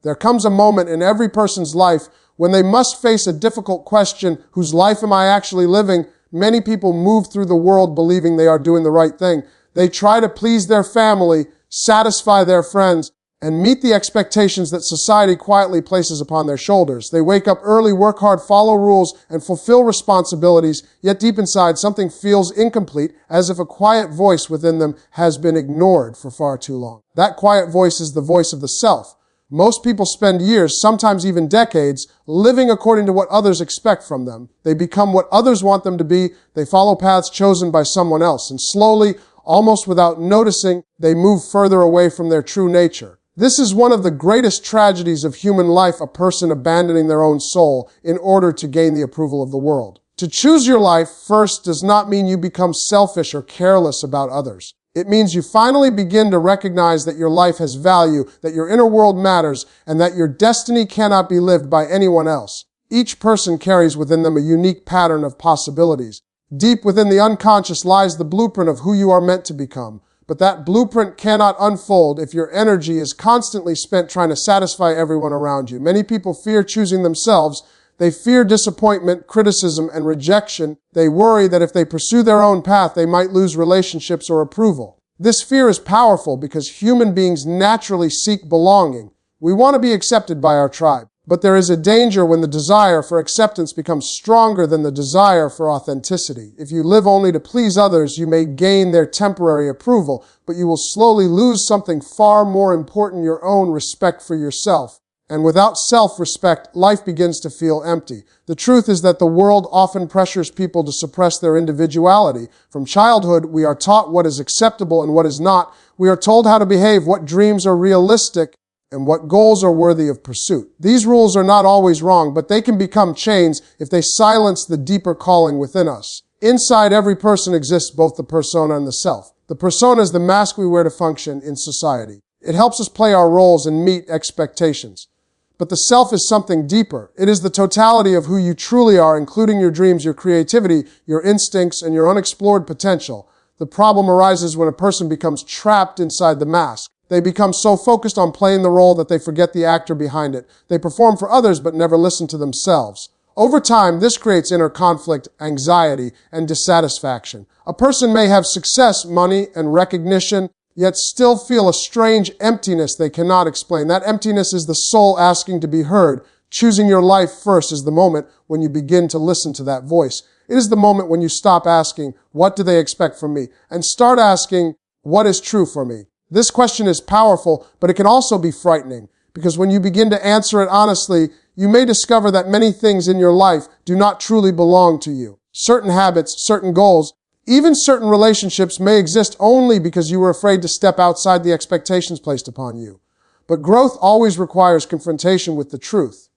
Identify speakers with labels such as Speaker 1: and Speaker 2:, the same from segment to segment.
Speaker 1: There comes a moment in every person's life when they must face a difficult question, whose life am I actually living? Many people move through the world believing they are doing the right thing. They try to please their family, satisfy their friends, and meet the expectations that society quietly places upon their shoulders. They wake up early, work hard, follow rules, and fulfill responsibilities, yet deep inside something feels incomplete, as if a quiet voice within them has been ignored for far too long. That quiet voice is the voice of the self. Most people spend years, sometimes even decades, living according to what others expect from them. They become what others want them to be. They follow paths chosen by someone else, and slowly, almost without noticing, they move further away from their true nature. This is one of the greatest tragedies of human life, a person abandoning their own soul in order to gain the approval of the world. To choose your life first does not mean you become selfish or careless about others. It means you finally begin to recognize that your life has value, that your inner world matters, and that your destiny cannot be lived by anyone else. Each person carries within them a unique pattern of possibilities. Deep within the unconscious lies the blueprint of who you are meant to become. But that blueprint cannot unfold if your energy is constantly spent trying to satisfy everyone around you. Many people fear choosing themselves. They fear disappointment, criticism, and rejection. They worry that if they pursue their own path, they might lose relationships or approval. This fear is powerful because human beings naturally seek belonging. We want to be accepted by our tribe. But there is a danger when the desire for acceptance becomes stronger than the desire for authenticity. If you live only to please others, you may gain their temporary approval, but you will slowly lose something far more important, your own respect for yourself. And without self-respect, life begins to feel empty. The truth is that the world often pressures people to suppress their individuality. From childhood, we are taught what is acceptable and what is not. We are told how to behave, what dreams are realistic, and what goals are worthy of pursuit. These rules are not always wrong, but they can become chains if they silence the deeper calling within us. Inside every person exists both the persona and the self. The persona is the mask we wear to function in society. It helps us play our roles and meet expectations. But the self is something deeper. It is the totality of who you truly are, including your dreams, your creativity, your instincts, and your unexplored potential. The problem arises when a person becomes trapped inside the mask. They become so focused on playing the role that they forget the actor behind it. They perform for others but never listen to themselves. Over time, this creates inner conflict, anxiety, and dissatisfaction. A person may have success, money, and recognition, yet still feel a strange emptiness they cannot explain. That emptiness is the soul asking to be heard. Choosing your life first is the moment when you begin to listen to that voice. It is the moment when you stop asking, what do they expect from me? And start asking, what is true for me? This question is powerful, but it can also be frightening, because when you begin to answer it honestly, you may discover that many things in your life do not truly belong to you. Certain habits, certain goals, even certain relationships may exist only because you were afraid to step outside the expectations placed upon you. But growth always requires confrontation with the truth.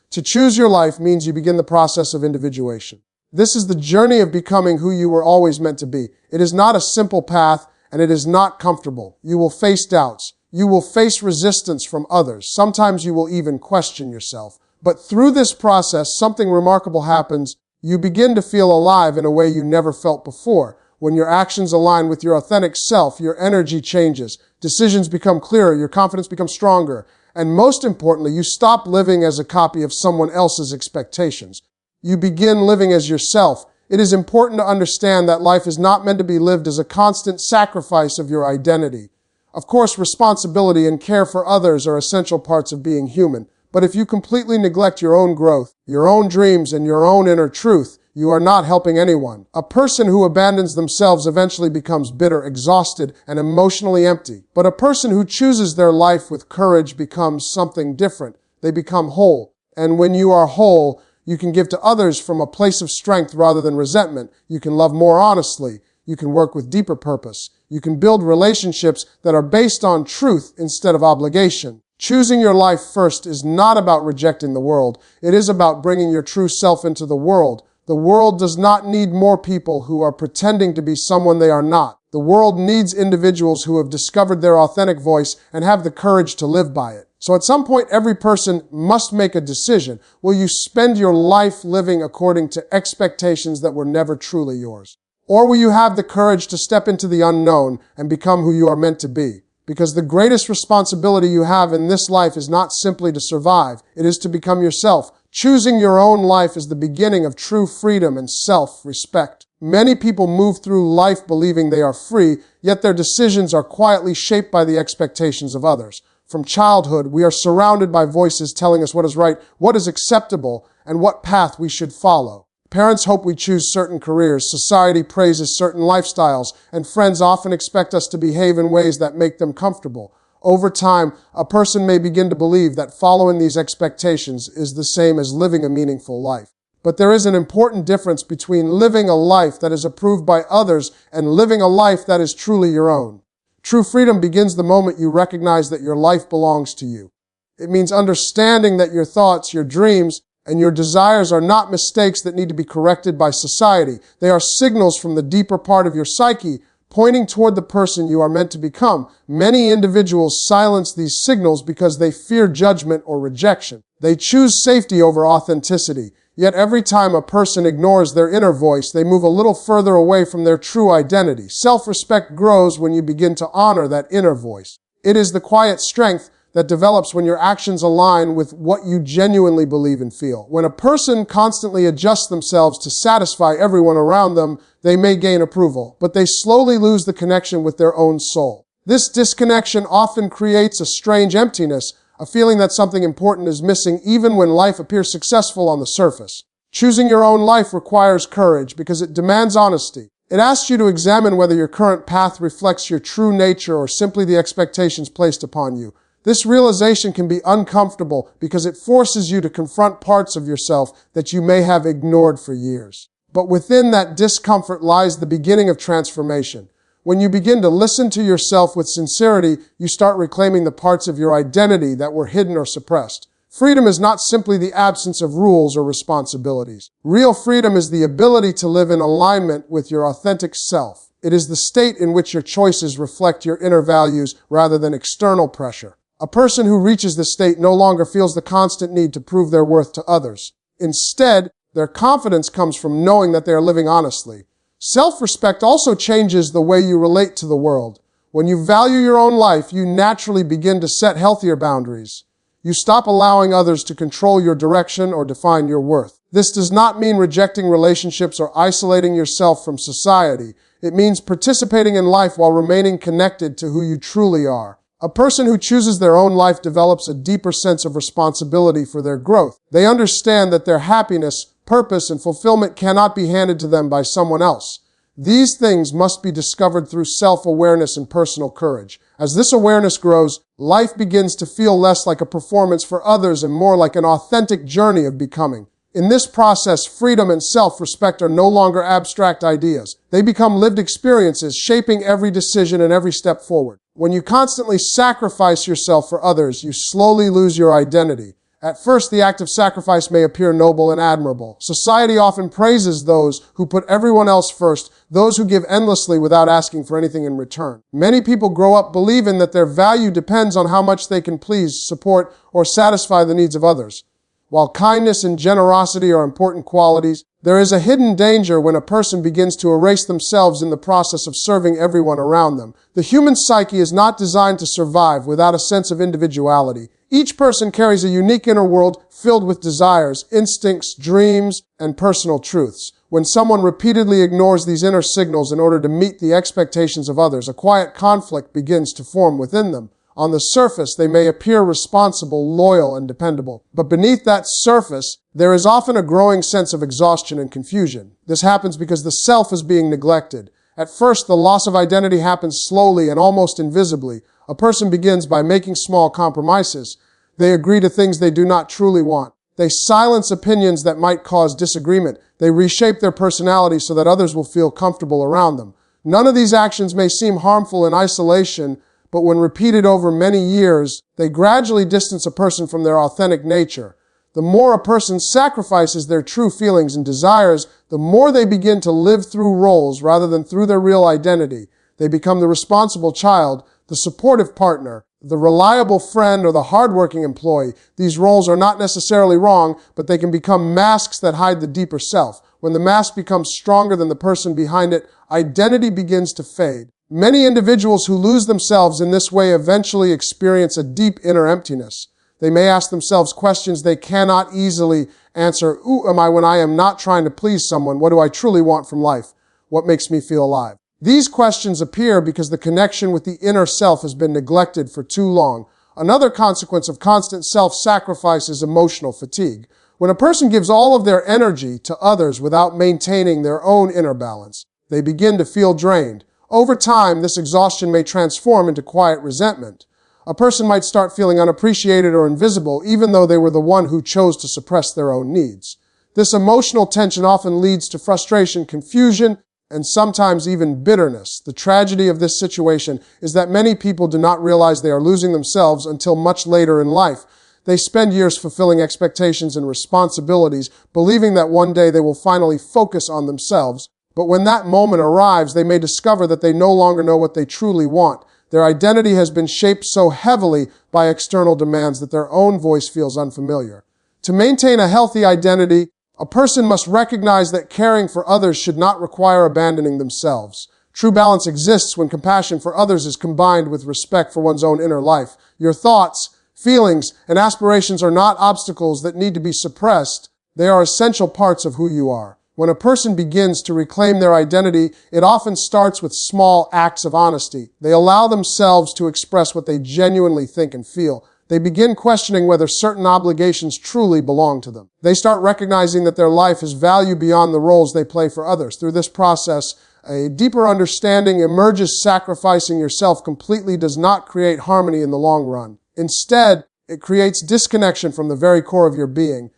Speaker 1: To choose your life means you begin the process of individuation. This is the journey of becoming who you were always meant to be. It is not a simple path, and it is not comfortable. You will face doubts. You will face resistance from others. Sometimes you will even question yourself. But through this process, something remarkable happens. You begin to feel alive in a way you never felt before. When your actions align with your authentic self, your energy changes. Decisions become clearer. Your confidence becomes stronger. And most importantly, you stop living as a copy of someone else's expectations. You begin living as yourself. It is important to understand that life is not meant to be lived as a constant sacrifice of your identity. Of course, responsibility and care for others are essential parts of being human. But if you completely neglect your own growth, your own dreams, and your own inner truth, you are not helping anyone. A person who abandons themselves eventually becomes bitter, exhausted, and emotionally empty. But a person who chooses their life with courage becomes something different. They become whole. And when you are whole, you can give to others from a place of strength rather than resentment. You can love more honestly. You can work with deeper purpose. You can build relationships that are based on truth instead of obligation. Choosing your life first is not about rejecting the world. It is about bringing your true self into the world. The world does not need more people who are pretending to be someone they are not. The world needs individuals who have discovered their authentic voice and have the courage to live by it. So at some point, every person must make a decision. Will you spend your life living according to expectations that were never truly yours? Or will you have the courage to step into the unknown and become who you are meant to be? Because the greatest responsibility you have in this life is not simply to survive, it is to become yourself. Choosing your own life is the beginning of true freedom and self-respect. Many people move through life believing they are free, yet their decisions are quietly shaped by the expectations of others. From childhood, we are surrounded by voices telling us what is right, what is acceptable, and what path we should follow. Parents hope we choose certain careers, society praises certain lifestyles, and friends often expect us to behave in ways that make them comfortable. Over time, a person may begin to believe that following these expectations is the same as living a meaningful life. But there is an important difference between living a life that is approved by others and living a life that is truly your own. True freedom begins the moment you recognize that your life belongs to you. It means understanding that your thoughts, your dreams, and your desires are not mistakes that need to be corrected by society. They are signals from the deeper part of your psyche, pointing toward the person you are meant to become. Many individuals silence these signals because they fear judgment or rejection. They choose safety over authenticity. Yet every time a person ignores their inner voice, they move a little further away from their true identity. Self-respect grows when you begin to honor that inner voice. It is the quiet strength that develops when your actions align with what you genuinely believe and feel. When a person constantly adjusts themselves to satisfy everyone around them, they may gain approval, but they slowly lose the connection with their own soul. This disconnection often creates a strange emptiness, a feeling that something important is missing even when life appears successful on the surface. Choosing your own life requires courage because it demands honesty. It asks you to examine whether your current path reflects your true nature or simply the expectations placed upon you. This realization can be uncomfortable because it forces you to confront parts of yourself that you may have ignored for years. But within that discomfort lies the beginning of transformation. When you begin to listen to yourself with sincerity, you start reclaiming the parts of your identity that were hidden or suppressed. Freedom is not simply the absence of rules or responsibilities. Real freedom is the ability to live in alignment with your authentic self. It is the state in which your choices reflect your inner values rather than external pressure. A person who reaches this state no longer feels the constant need to prove their worth to others. Instead, their confidence comes from knowing that they are living honestly. Self-respect also changes the way you relate to the world. When you value your own life, you naturally begin to set healthier boundaries. You stop allowing others to control your direction or define your worth. This does not mean rejecting relationships or isolating yourself from society. It means participating in life while remaining connected to who you truly are. A person who chooses their own life develops a deeper sense of responsibility for their growth. They understand that their happiness, purpose, and fulfillment cannot be handed to them by someone else. These things must be discovered through self-awareness and personal courage. As this awareness grows, life begins to feel less like a performance for others and more like an authentic journey of becoming. In this process, freedom and self-respect are no longer abstract ideas. They become lived experiences, shaping every decision and every step forward. When you constantly sacrifice yourself for others, you slowly lose your identity. At first, the act of sacrifice may appear noble and admirable. Society often praises those who put everyone else first, those who give endlessly without asking for anything in return. Many people grow up believing that their value depends on how much they can please, support, or satisfy the needs of others. While kindness and generosity are important qualities, there is a hidden danger when a person begins to erase themselves in the process of serving everyone around them. The human psyche is not designed to survive without a sense of individuality. Each person carries a unique inner world filled with desires, instincts, dreams, and personal truths. When someone repeatedly ignores these inner signals in order to meet the expectations of others, a quiet conflict begins to form within them. On the surface, they may appear responsible, loyal, and dependable. But beneath that surface, there is often a growing sense of exhaustion and confusion. This happens because the self is being neglected. At first, the loss of identity happens slowly and almost invisibly. A person begins by making small compromises. They agree to things they do not truly want. They silence opinions that might cause disagreement. They reshape their personality so that others will feel comfortable around them. None of these actions may seem harmful in isolation, but when repeated over many years, they gradually distance a person from their authentic nature. The more a person sacrifices their true feelings and desires, the more they begin to live through roles rather than through their real identity. They become the responsible child, the supportive partner, the reliable friend, or the hardworking employee. These roles are not necessarily wrong, but they can become masks that hide the deeper self. When the mask becomes stronger than the person behind it, identity begins to fade. Many individuals who lose themselves in this way eventually experience a deep inner emptiness. They may ask themselves questions they cannot easily answer. Who am I when I am not trying to please someone? What do I truly want from life? What makes me feel alive? These questions appear because the connection with the inner self has been neglected for too long. Another consequence of constant self-sacrifice is emotional fatigue. When a person gives all of their energy to others without maintaining their own inner balance, they begin to feel drained. Over time, this exhaustion may transform into quiet resentment. A person might start feeling unappreciated or invisible, even though they were the one who chose to suppress their own needs. This emotional tension often leads to frustration, confusion, and sometimes even bitterness. The tragedy of this situation is that many people do not realize they are losing themselves until much later in life. They spend years fulfilling expectations and responsibilities, believing that one day they will finally focus on themselves. But when that moment arrives, they may discover that they no longer know what they truly want. Their identity has been shaped so heavily by external demands that their own voice feels unfamiliar. To maintain a healthy identity, a person must recognize that caring for others should not require abandoning themselves. True balance exists when compassion for others is combined with respect for one's own inner life. Your thoughts, feelings, and aspirations are not obstacles that need to be suppressed. They are essential parts of who you are. When a person begins to reclaim their identity, it often starts with small acts of honesty. They allow themselves to express what they genuinely think and feel. They begin questioning whether certain obligations truly belong to them. They start recognizing that their life has value beyond the roles they play for others. Through this process, a deeper understanding emerges. Sacrificing yourself completely does not create harmony in the long run. Instead, it creates disconnection from the very core of your being.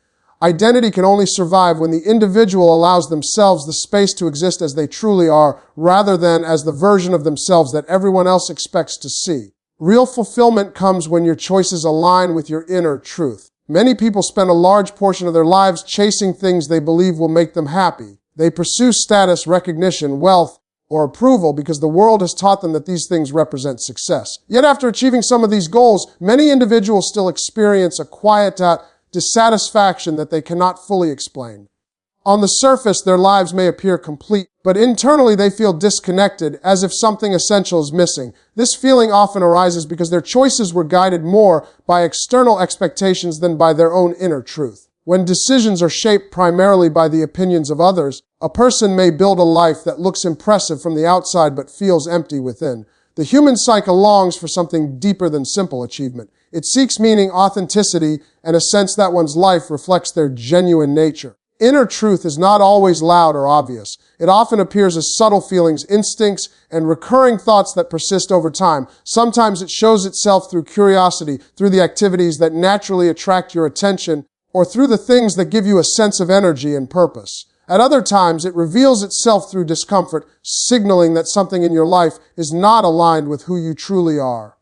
Speaker 1: Identity can only survive when the individual allows themselves the space to exist as they truly are, rather than as the version of themselves that everyone else expects to see. Real fulfillment comes when your choices align with your inner truth. Many people spend a large portion of their lives chasing things they believe will make them happy. They pursue status, recognition, wealth, or approval because the world has taught them that these things represent success. Yet after achieving some of these goals, many individuals still experience a quiet dissatisfaction that they cannot fully explain. On the surface, their lives may appear complete, but internally they feel disconnected, as if something essential is missing. This feeling often arises because their choices were guided more by external expectations than by their own inner truth. When decisions are shaped primarily by the opinions of others, a person may build a life that looks impressive from the outside but feels empty within. The human psyche longs for something deeper than simple achievement. It seeks meaning, authenticity, and a sense that one's life reflects their genuine nature. Inner truth is not always loud or obvious. It often appears as subtle feelings, instincts, and recurring thoughts that persist over time. Sometimes it shows itself through curiosity, through the activities that naturally attract your attention, or through the things that give you a sense of energy and purpose. At other times, it reveals itself through discomfort, signaling that something in your life is not aligned with who you truly are.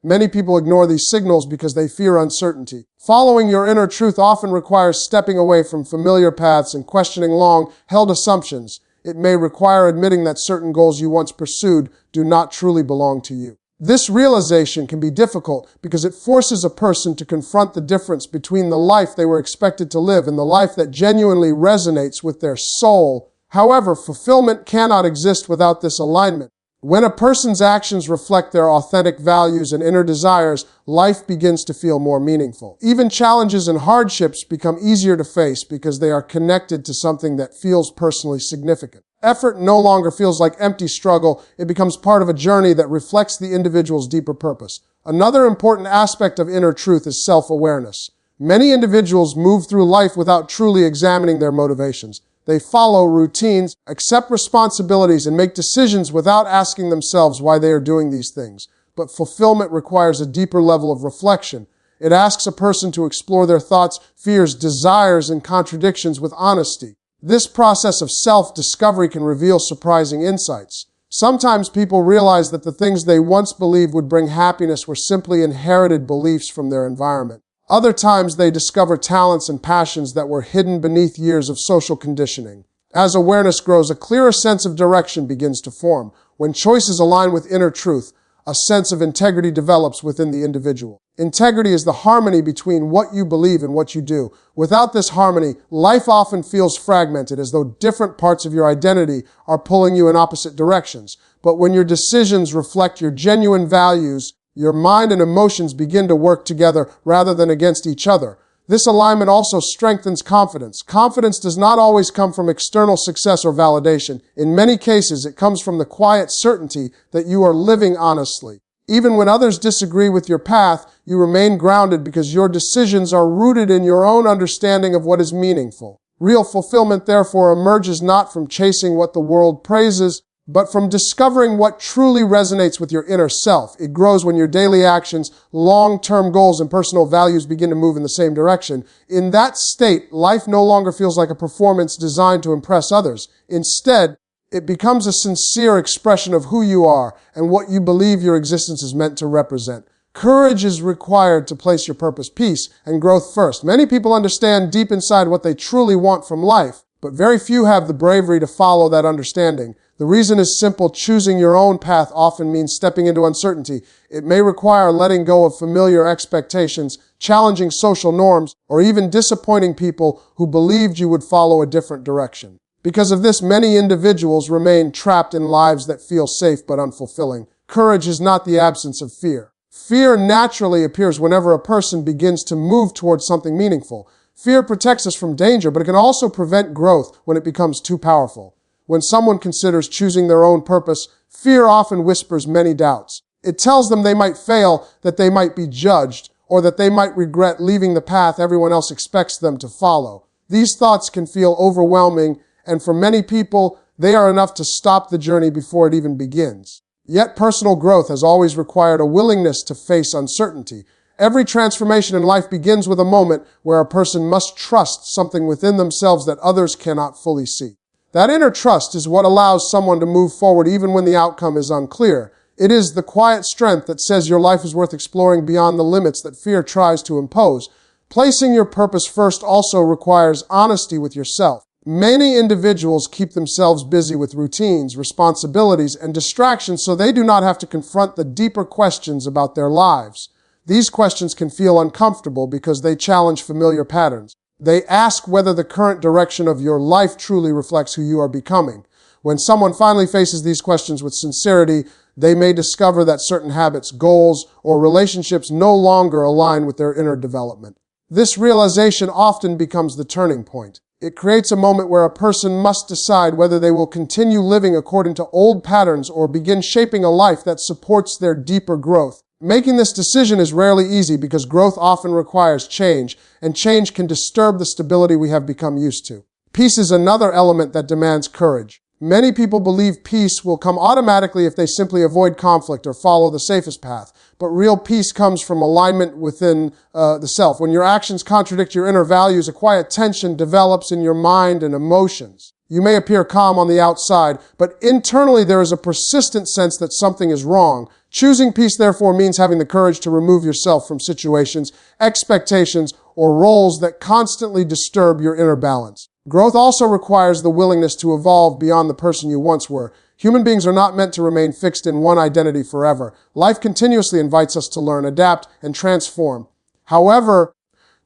Speaker 1: Many people ignore these signals because they fear uncertainty. Following your inner truth often requires stepping away from familiar paths and questioning long-held assumptions. It may require admitting that certain goals you once pursued do not truly belong to you. This realization can be difficult because it forces a person to confront the difference between the life they were expected to live and the life that genuinely resonates with their soul. However, fulfillment cannot exist without this alignment. When a person's actions reflect their authentic values and inner desires, life begins to feel more meaningful. Even challenges and hardships become easier to face because they are connected to something that feels personally significant. Effort no longer feels like empty struggle. It becomes part of a journey that reflects the individual's deeper purpose. Another important aspect of inner truth is self-awareness. Many individuals move through life without truly examining their motivations. They follow routines, accept responsibilities, and make decisions without asking themselves why they are doing these things. But fulfillment requires a deeper level of reflection. It asks a person to explore their thoughts, fears, desires, and contradictions with honesty. This process of self-discovery can reveal surprising insights. Sometimes people realize that the things they once believed would bring happiness were simply inherited beliefs from their environment. Other times they discover talents and passions that were hidden beneath years of social conditioning. As awareness grows, a clearer sense of direction begins to form. When choices align with inner truth, a sense of integrity develops within the individual. Integrity is the harmony between what you believe and what you do. Without this harmony, life often feels fragmented, as though different parts of your identity are pulling you in opposite directions. But when your decisions reflect your genuine values, your mind and emotions begin to work together rather than against each other. This alignment also strengthens confidence. Confidence does not always come from external success or validation. In many cases, it comes from the quiet certainty that you are living honestly. Even when others disagree with your path, you remain grounded because your decisions are rooted in your own understanding of what is meaningful. Real fulfillment, therefore, emerges not from chasing what the world praises, but from discovering what truly resonates with your inner self. It grows when your daily actions, long-term goals, and personal values begin to move in the same direction. In that state, life no longer feels like a performance designed to impress others. Instead, it becomes a sincere expression of who you are and what you believe your existence is meant to represent. Courage is required to place your purpose, peace, and growth first. Many people understand deep inside what they truly want from life, but very few have the bravery to follow that understanding. The reason is simple. Choosing your own path often means stepping into uncertainty. It may require letting go of familiar expectations, challenging social norms, or even disappointing people who believed you would follow a different direction. Because of this, many individuals remain trapped in lives that feel safe but unfulfilling. Courage is not the absence of fear. Fear naturally appears whenever a person begins to move towards something meaningful. Fear protects us from danger, but it can also prevent growth when it becomes too powerful. When someone considers choosing their own purpose, fear often whispers many doubts. It tells them they might fail, that they might be judged, or that they might regret leaving the path everyone else expects them to follow. These thoughts can feel overwhelming, and for many people, they are enough to stop the journey before it even begins. Yet personal growth has always required a willingness to face uncertainty. Every transformation in life begins with a moment where a person must trust something within themselves that others cannot fully see. That inner trust is what allows someone to move forward even when the outcome is unclear. It is the quiet strength that says your life is worth exploring beyond the limits that fear tries to impose. Placing your purpose first also requires honesty with yourself. Many individuals keep themselves busy with routines, responsibilities, and distractions so they do not have to confront the deeper questions about their lives. These questions can feel uncomfortable because they challenge familiar patterns. They ask whether the current direction of your life truly reflects who you are becoming. When someone finally faces these questions with sincerity, they may discover that certain habits, goals, or relationships no longer align with their inner development. This realization often becomes the turning point. It creates a moment where a person must decide whether they will continue living according to old patterns or begin shaping a life that supports their deeper growth. Making this decision is rarely easy because growth often requires change, and change can disturb the stability we have become used to. Peace is another element that demands courage. Many people believe peace will come automatically if they simply avoid conflict or follow the safest path. But real peace comes from alignment within the self. When your actions contradict your inner values, a quiet tension develops in your mind and emotions. You may appear calm on the outside, but internally there is a persistent sense that something is wrong. Choosing peace, therefore, means having the courage to remove yourself from situations, expectations, or roles that constantly disturb your inner balance. Growth also requires the willingness to evolve beyond the person you once were. Human beings are not meant to remain fixed in one identity forever. Life continuously invites us to learn, adapt, and transform. However,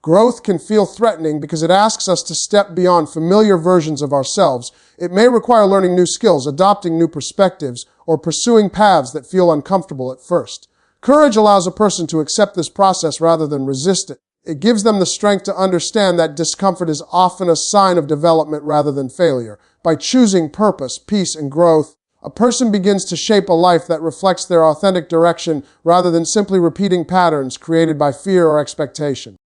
Speaker 1: growth can feel threatening because it asks us to step beyond familiar versions of ourselves. It may require learning new skills, adopting new perspectives, or pursuing paths that feel uncomfortable at first. Courage allows a person to accept this process rather than resist it. It gives them the strength to understand that discomfort is often a sign of development rather than failure. By choosing purpose, peace, and growth, a person begins to shape a life that reflects their authentic direction rather than simply repeating patterns created by fear or expectation.